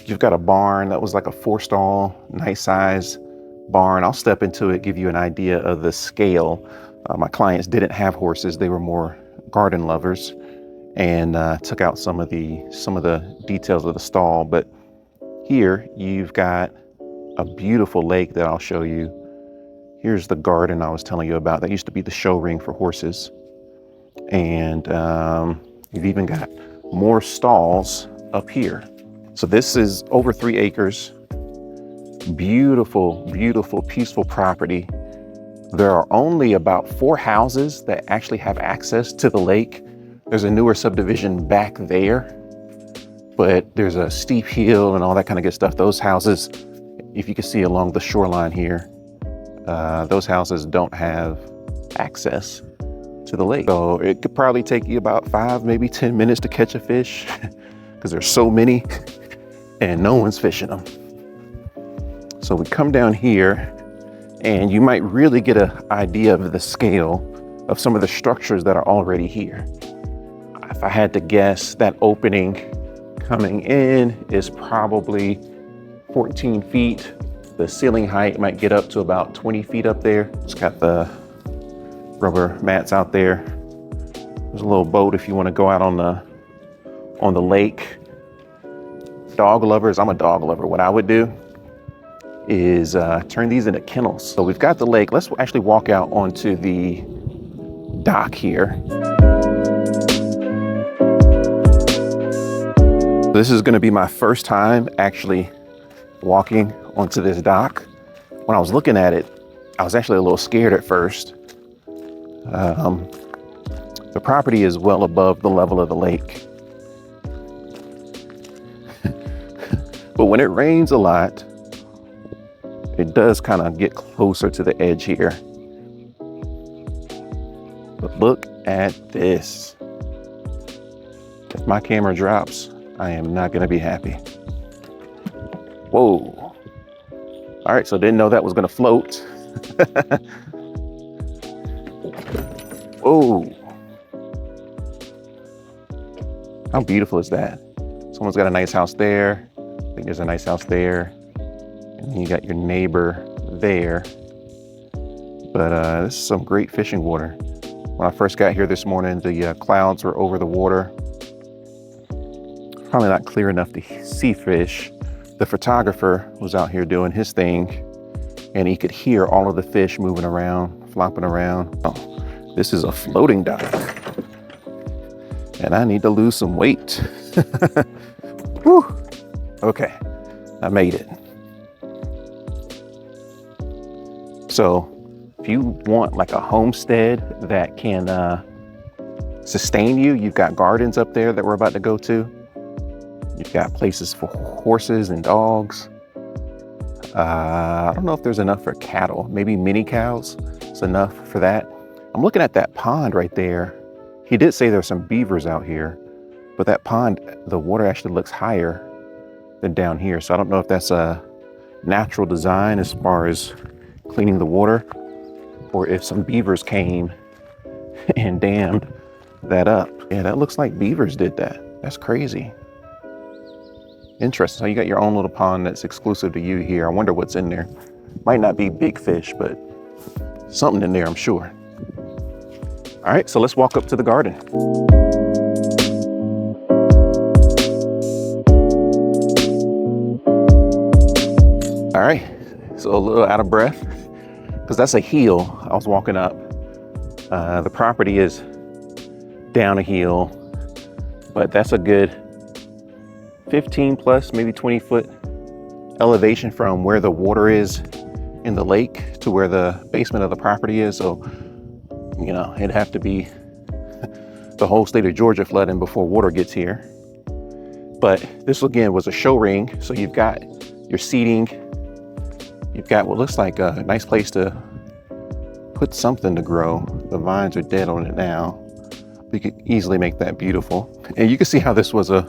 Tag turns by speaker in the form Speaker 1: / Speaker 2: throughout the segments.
Speaker 1: You've got a barn that was like a 4-stall, nice size barn. I'll step into it, give you an idea of the scale. My clients didn't have horses. They were more garden lovers, and took out some of the details of the stall. But here you've got a beautiful lake that I'll show you. Here's the garden I was telling you about. That used to be the show ring for horses. And you've even got more stalls up here. So this is over 3 acres. Beautiful, beautiful, peaceful property. There are only about 4 houses that actually have access to the lake. There's a newer subdivision back there, but there's a steep hill and all that kind of good stuff. Those houses, if you can see along the shoreline here, those houses don't have access to the lake. So it could probably take you about 5, maybe 10 minutes to catch a fish because there's so many and no one's fishing them. So we come down here and you might really get an idea of the scale of some of the structures that are already here. If I had to guess, that opening coming in is probably 14 feet. The ceiling height might get up to about 20 feet up there. It's got the rubber mats out there. There's a little boat if you want to go out on the lake. Dog lovers, I'm a dog lover. What I would do is turn these into kennels. So we've got the lake. Let's actually walk out onto the dock here. This is going to be my first time actually walking onto this dock. When I was looking at it, I was actually a little scared at first. The property is well above the level of the lake. But when it rains a lot, it does kind of get closer to the edge here. But look at this. If my camera drops, I am not gonna be happy. Whoa. All right, so didn't know that was gonna float. Whoa. How beautiful is that? Someone's got a nice house there. I think there's a nice house there. And then you got your neighbor there. But this is some great fishing water. When I first got here this morning, the clouds were over the water. Probably not clear enough to see fish. The photographer was out here doing his thing, and he could hear all of the fish moving around, flopping around. Oh, this is a floating dock. And I need to lose some weight. Whew. Okay, I made it. So if you want like a homestead that can sustain you, you've got gardens up there that we're about to go to. You've got places for horses and dogs. I don't know if there's enough for cattle. Maybe mini cows is enough for that. I'm looking at that pond right there. He did say there's some beavers out here, but that pond, the water actually looks higher than down here. So I don't know if that's a natural design as far as cleaning the water, or if some beavers came and dammed that up. Yeah, that looks like beavers did that. That's crazy. Interesting. So you got your own little pond that's exclusive to you here. I wonder what's in there. Might not be big fish, but something in there, I'm sure. All right, so let's walk up to the garden. All right, so a little out of breath because that's a hill I was walking up. The property is down a hill, but that's a good 15 plus, maybe 20 foot elevation from where the water is in the lake to where the basement of the property is. So, you know, it'd have to be the whole state of Georgia flooding before water gets here. But this again was a show ring. So you've got your seating. You've got what looks like a nice place to put something to grow. The vines are dead on it now. We could easily make that beautiful. And you can see how this was a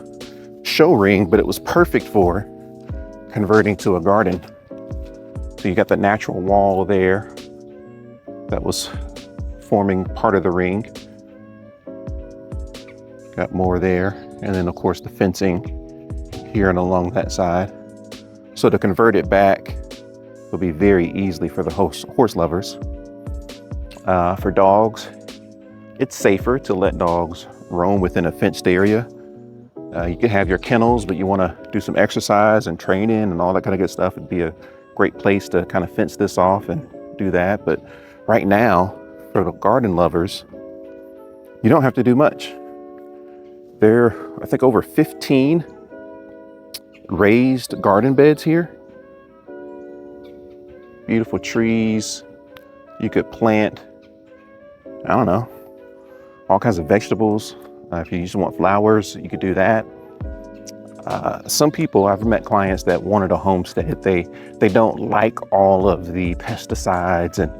Speaker 1: show ring, but it was perfect for converting to a garden. So you got the natural wall there that was forming part of the ring. Got more there. And then of course the fencing here and along that side. So to convert it back will be very easily for the horse lovers. For dogs, it's safer to let dogs roam within a fenced area. You can have your kennels, but you want to do some exercise and training and all that kind of good stuff. It'd be a great place to kind of fence this off and do that. But right now, for the garden lovers, you don't have to do much. There are, I think, over 15 raised garden beds here. Beautiful trees. You could plant, I don't know, all kinds of vegetables. If you just want flowers, you could do that. Some people, I've met clients that wanted a homestead. They don't like all of the pesticides, and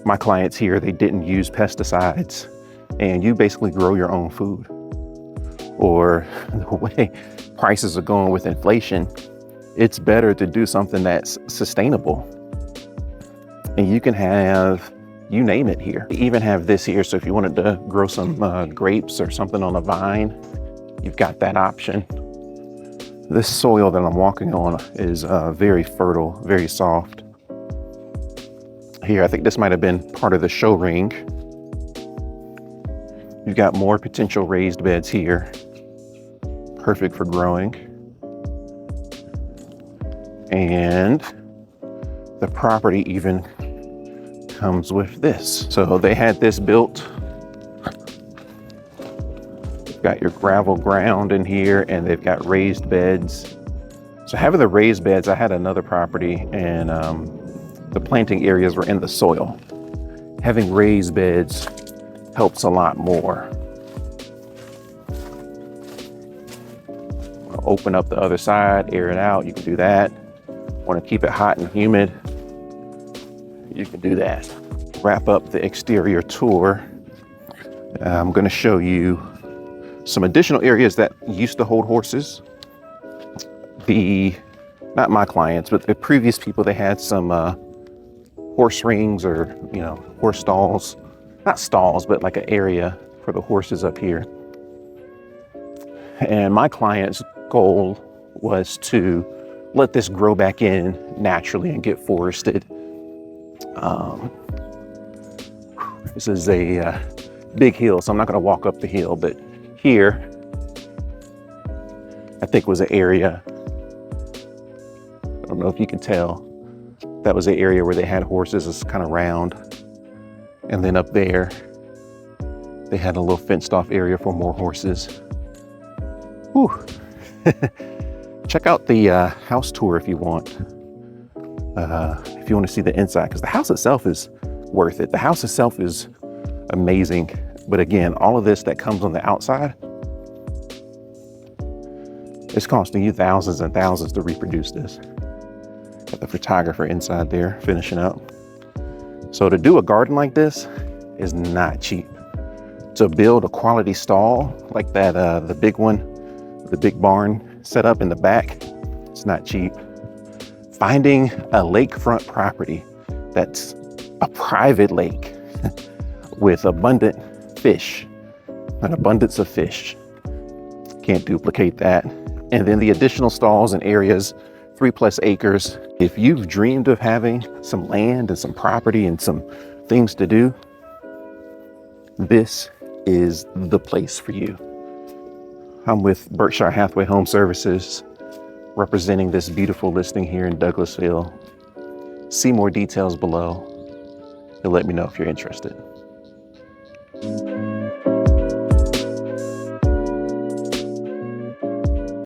Speaker 1: my clients here, they didn't use pesticides, and you basically grow your own food. Or the way prices are going with inflation, it's better to do something that's sustainable. And you can have, you name it here. You even have this here, so if you wanted to grow some grapes or something on a vine, you've got that option. This soil that I'm walking on is very fertile, very soft. Here, I think this might have been part of the show ring. You've got more potential raised beds here. Perfect for growing. And the property even comes with this. So they had this built. You've got your gravel ground in here, and they've got raised beds. So having the raised beds, I had another property, and the planting areas were in the soil. Having raised beds helps a lot more. Open up the other side, air it out, you can do that. Want to keep it hot and humid, you can do that. Wrap up the exterior tour. I'm going to show you some additional areas that used to hold horses. Not my clients, but the previous people, they had some horse rings, or, you know, horse stalls. Not stalls, but like an area for the horses up here. And my client's goal was to let this grow back in naturally and get forested. This is a big hill, so I'm not going to walk up the hill, but here, I think, was an area, I don't know if you can tell, that was an area where they had horses. It's kind of round. And then up there, they had a little fenced off area for more horses. Whew. Check out the house tour if you want. If you want to see the inside, because the house itself is worth it. The house itself is amazing. But again, all of this that comes on the outside, it's costing you thousands and thousands to reproduce this. Got the photographer inside there finishing up. So to do a garden like this is not cheap. To build a quality stall like that, the big one, the big barn set up in the back, it's not cheap. Finding a lakefront property that's a private lake with abundant fish, an abundance of fish, can't duplicate that. And then the additional stalls and areas, 3+ acres. If you've dreamed of having some land and some property and some things to do, this is the place for you. I'm with Berkshire Hathaway Home Services, representing this beautiful listing here in Douglasville. See more details below and let me know if you're interested.